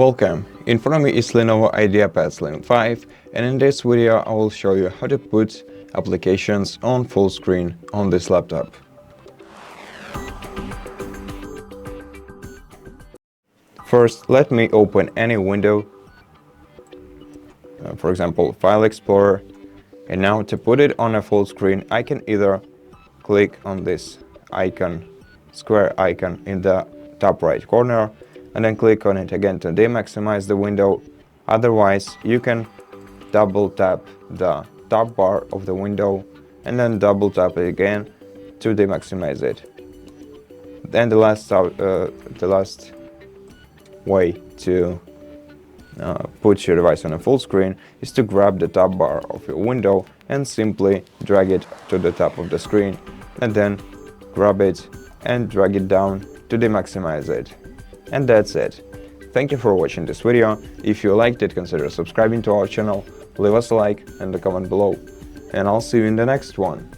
Welcome! In front of me is LENOVO IdeaPad Slim 5, and in this video I will show you how to put applications on full screen on this laptop. First, let me open any window, for example File Explorer, and now to put it on a full screen I can either click on this icon, square icon in the top right corner, and then click on it again to demaximize the window. Otherwise, you can double tap the top bar of the window and then double tap it again to demaximize it. Then the last way to put your device on a full screen is to grab the top bar of your window and simply drag it to the top of the screen, and then grab it and drag it down to demaximize it. And that's it. Thank you for watching this video. If you liked it, consider subscribing to our channel, leave us a like and a comment below. And I'll see you in the next one.